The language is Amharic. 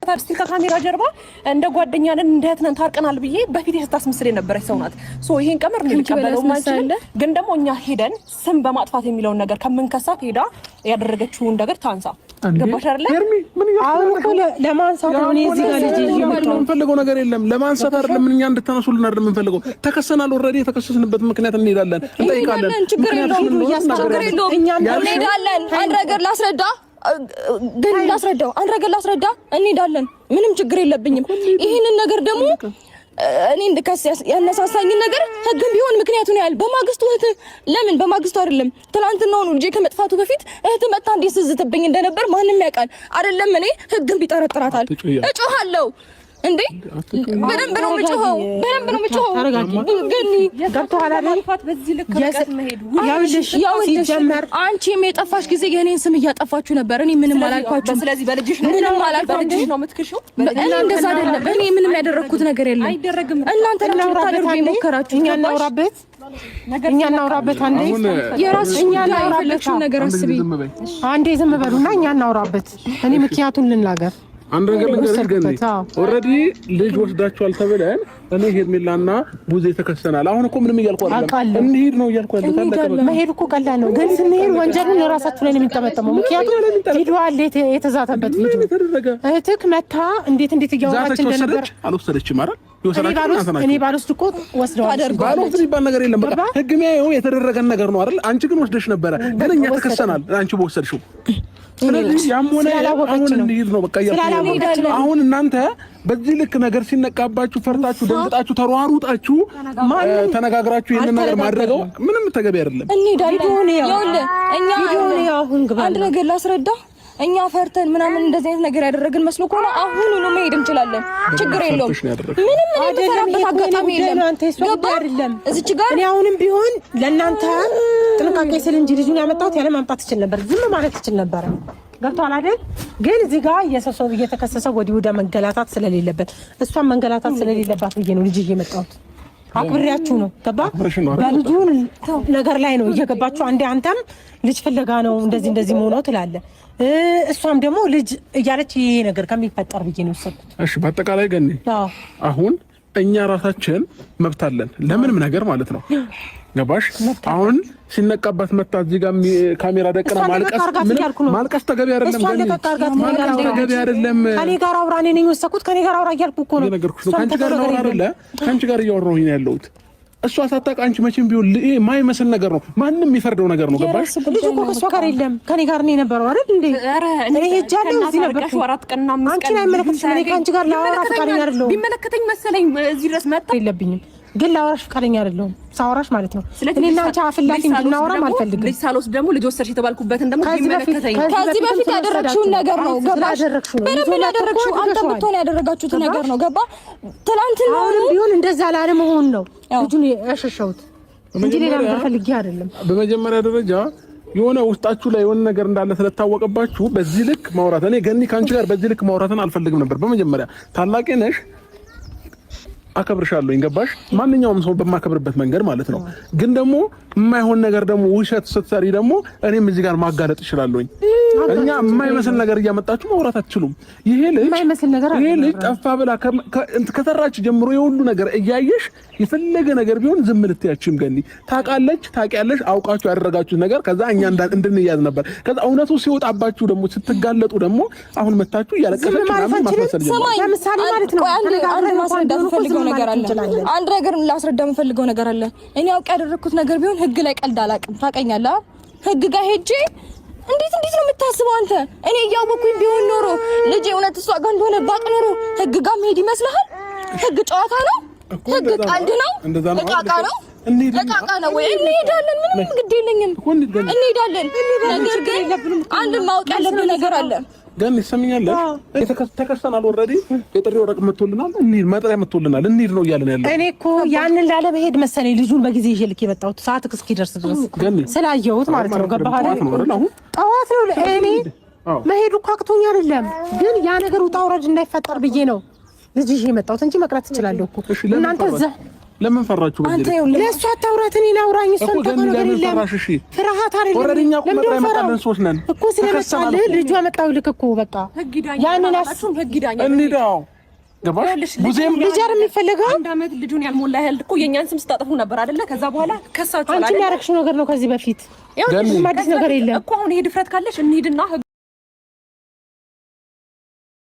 ታዲያ ከካሜራ ጀርባ እንደ ጓደኛ ነን እንደ እህት ነን ታርቀናል ብዬ በፊት የስታስመስል የነበረች ሰው ናት። ሶ ይሄን ቀመር ነው ልቀበለው ማለት ግን ደግሞ እኛ ሄደን ስም በማጥፋት የሚለውን ነገር ከመንከሳት ሄዳ ያደረገችውን ነገር ታንሳ ገባሽ አይደል? አሁን እኮ ለማንሳት ነው እዚህ ጋር ልጅ የምንፈልገው ነገር የለም። ለማንሳት አይደለም እኛ እንድታነሱልን አይደለም የምንፈልገው። ተከሰናል ኦልሬዲ የተከሰስንበት ምክንያት እንሄዳለን እንጠይቃለን። ችግር የለውም እኛ እንሄዳለን። አንድ ነገር ላስረዳ ግን ላስረዳው አንድ ነገር ላስረዳ እንሄዳለን። ምንም ችግር የለብኝም። ይሄንን ነገር ደግሞ እኔ እንደከስ ያነሳሳኝ ነገር ህግም ቢሆን ምክንያቱን ያህል በማግስቱ እህት ለምን በማግስቱ አይደለም ትላንትና ነው ልጄ ከመጥፋቱ በፊት እህት መጣ እንዴት ስዝትብኝ እንደነበር ማንንም ያውቃል አይደለም። እኔ ህግም ቢጠረጥራታል እጮሃለሁ እንዴ በደንብ ነው የምጮኸው። ግን ገብቶሃል አይደል? በዚህ ልክ ርቀት መሄዱ ሲጀመር አንቺም የጠፋሽ ጊዜ የኔን ስም እያጠፋችሁ ነበር። እኔ ምንም አላልኳችሁም። ስለዚህ በልጅሽ ነው ምንም አላልኳችሁም ነው የምትክሺው። እኔ እንደዛ አይደለም። እኔ ምንም ያደረኩት ነገር የለም። እናንተ ልታደርጉ የሞከራችሁ እኛ እናውራበት አንዴ የራስሽ እኛ እናውራበት ነገር አስቢ። አንዴ ዝም በሉና እኛ እናውራበት። እኔ ምክንያቱን ልናገር አንድ ነገር ልንገርሽ ገኒ ኦሬዲ ልጅ ወስዳችኋል ተብለን እኔ ሄርሜላና ቡዜ ተከሰናል። አሁን እኮ ምንም እያልኩ አይደለም እንሂድ ነው እያልኩ አይደለም። መሄድ እኮ ቀላል ነው፣ ግን ስንሄድ ወንጀሉን ለራሳችሁ ላይ ነው የሚጠመጠመው። ምክንያቱም ቪዲዮ አለ የተዛተበት ቪዲዮ እህትክ መታ እንዴት እያወራች እንደነበር አልወሰደችም አይደል? እኔ ባልወስድ እኮ ወስደዋል። ባልወስድ የሚባል ነገር የለም። በቃ ህግ የሚያየው የተደረገን ነገር ነው አይደል? አንቺ ግን ወስደሽ ነበረ፣ ግን እኛ ተከሰናል አንቺ በወሰድሽው። ስለዚህ ያም ሆነ አሁን እንሂድ ነው በቃ ያለው። አሁን እናንተ በዚህ ልክ ነገር ሲነቃባችሁ ፈርታችሁ ደንግጣችሁ ተሯሩጣችሁ ተነጋግራችሁ ይሄን ነገር ማድረገው ምንም ተገቢ አይደለም። አንድ ነገር ላስረዳ። እኛ ፈርተን ምናምን እንደዚህ አይነት ነገር ያደረግን መስሎ ከሆነ አሁን ነው መሄድ እንችላለን። ችግር የለውም። ምንም የምንሰራበት አጋጣሚ የለም። ገባ አይደለም? እዚች ጋር እኔ አሁንም ቢሆን ለእናንተ ጥንቃቄ ስል እንጂ ልጁን ያመጣሁት ያለ ማምጣት ይችል ነበር፣ ዝም ማለት ይችል ነበር። ገብቷል አይደል? ግን እዚህ ጋር የሰው እየተከሰሰ ወዲህ ወደ መንገላታት ስለሌለበት እሷን መንገላታት ስለሌለባት ብዬ ነው ልጅ እየመጣሁት። አክብሬያችሁ ነው ገባ? በልጁ ነገር ላይ ነው እየገባችሁ። አንዴ አንተም ልጅ ፍለጋ ነው እንደዚህ መሆኑ ትላለህ፣ እሷም ደግሞ ልጅ እያለች ይሄ ነገር ከሚፈጠር ብዬ ነው የወሰድኩት። እሺ በአጠቃላይ ገኒ አሁን እኛ ራሳችን መብት አለን ለምንም ነገር ማለት ነው። ገባሽ? አሁን ሲነቃባት መጣ እዚህ ጋር ካሜራ ደቅና ማልቀስ ተገቢ አይደለም። ተገቢ አይደለም። ከኔ ጋር አውራ እኔ ነኝ ወሰድኩት። ከኔ ጋር አውራ እያልኩ እኮ ነው ነገርኩሽ። ከአንቺ ጋር ነው አይደለ? ከአንቺ ጋር እያወራሁኝ ነው ያለሁት። እሷ ሳታውቅ አንቺ መቼም ቢሆን የማይመስል ነገር ነው፣ ማንም የሚፈርደው ነገር ነው። ገባሽ? ልጅ እኮ ከእሷ ጋር የለም ከኔ ጋር ነው የነበረው አይደል እንዴ? እኔ ሄጃለሁ እዚህ ነበር። አንቺን አይመለከትሽም። እኔ ከአንቺ ጋር ላወራ ፈቃደኛ አይደለሁም። ቢመለከተኝ መሰለኝ እዚህ ድረስ መጣ የለብኝም ግን ላወራሽ ፈቃደኛ አይደለሁም። ሳወራሽ ማለት ነው እኔና አንቺ አፍላፊ እንድናወራም አልፈልግም። ልጅ ሳልወስድ ደግሞ ልጅ ወሰድሽ የተባልኩበትን ደግሞ ቢመለከተኝ ከዚህ በፊት ያደረግሽውን ነገር ነው ገባሽ? በደንብ ያደረግሽው አንተ ብትሆን ያደረጋችሁት ነገር ነው ገባ? ትናንትና ቢሆን እንደዛ ላለመሆን ነው ልጁን ያሸሸሁት እንጂ ሌላ ነገር ፈልጌ አይደለም። በመጀመሪያ ደረጃ የሆነ ውስጣችሁ ላይ የሆነ ነገር እንዳለ ስለታወቀባችሁ በዚህ ልክ ማውራት እኔ ገኒ ካንቺ ጋር በዚህ ልክ ማውራትን አልፈልግም ነበር። በመጀመሪያ ታላቄ ነሽ አከብርሻለሁ። ገባሽ? ማንኛውም ሰው በማከብርበት መንገድ ማለት ነው። ግን ደግሞ የማይሆን ነገር ደግሞ ውሸት ስትሰሪ ደግሞ እኔም እዚህ ጋር ማጋለጥ እችላለሁኝ። እኛ የማይመስል ነገር እያመጣችሁ ማውራት አትችሉም። ይሄ ልጅ ጠፋ ብላ ከተራች ጀምሮ የሁሉ ነገር እያየሽ የፈለገ ነገር ቢሆን ዝም ልትያችም ገኒ ታውቂያለሽ፣ አውቃችሁ ያደረጋችሁት ነገር ከዛ እኛ እንድንያዝ ነበር። ከዛ እውነቱ ሲወጣባችሁ ደግሞ ስትጋለጡ ደግሞ አሁን መታችሁ እያለቀሰች ምናምን ማስመሰል ጀመረ። ለምሳሌ ማለት ነው አንድ ነገር ላስረዳ የምፈልገው ነገር አለ። እኔ አውቄ ያደረኩት ነገር ቢሆን ህግ ላይ ቀልድ አላውቅም። ታውቀኛለህ? ህግ ጋር ሄጄ እንዴት ነው የምታስበው አንተ? እኔ እያወኩኝ ቢሆን ኖሮ ልጄ እውነት እሷ ጋር እንደሆነ ባቅ ኖሮ ህግ ጋር መሄድ ይመስልሃል? ህግ ጨዋታ ነው? ህግ ቀልድ ነው? እቃቃ ነው? እቃቃ ነው ወይ? እንሄዳለን። ምንም ግድ የለኝም። እንሄዳለን። ነገር ግን አንድ ማወቅ ያለብን ነገር አለ። ገኒ ሰምኛለሽ? ተከሰናል። ኦልሬዲ የጥሪ ወረቀት መጥቶልናል። እንሂድ፣ መጥሪያ መጥቶልናል። እንሂድ ነው እያለን ያለው። እኔ እኮ ያንን ላለመሄድ መሰለኝ ልጁን በጊዜ ይዤ ልክ የመጣሁት ሰዓት እስኪደርስ ድረስ ስላየሁት ማለት ነው። ገባህ አይደል? ጠዋት ነው እኔ መሄዱ እኮ አቅቶኝ አይደለም፣ ግን ያ ነገር ውጣ ውረድ እንዳይፈጠር ብዬ ነው ልጅ ይዤ የመጣሁት እንጂ መቅረት እችላለሁ እኮ። እናንተ እዛ ለምን ፈራችሁ? አንተ ለእሷ አታውራት፣ እኔን አውራኝ። እሷን ተቆነ ነገር የለም ፍርሃት አይደለም። ወረደኛ እኮ መጣ ያመጣልን ሰዎች ነን እኮ ስለመጣልህ ልጇ መጣው ልክ እኮ በቃ ያንን አላችሁም። ህግ ይዳኛ እንሂዳው ገባሽ? ብዙም ልጅ አይደል የሚፈልገው? አንድ አመት ልጁን ያልሞላ ያህል እኮ የኛን ስም ስታጠፉ ነበር አይደለ? ከዛ በኋላ ከሳችሁ አንቺ ያረክሽው ነገር ነው ከዚህ በፊት። ያው አዲስ ነገር የለም እኮ አሁን ይሄ ድፍረት ካለሽ እንሂድና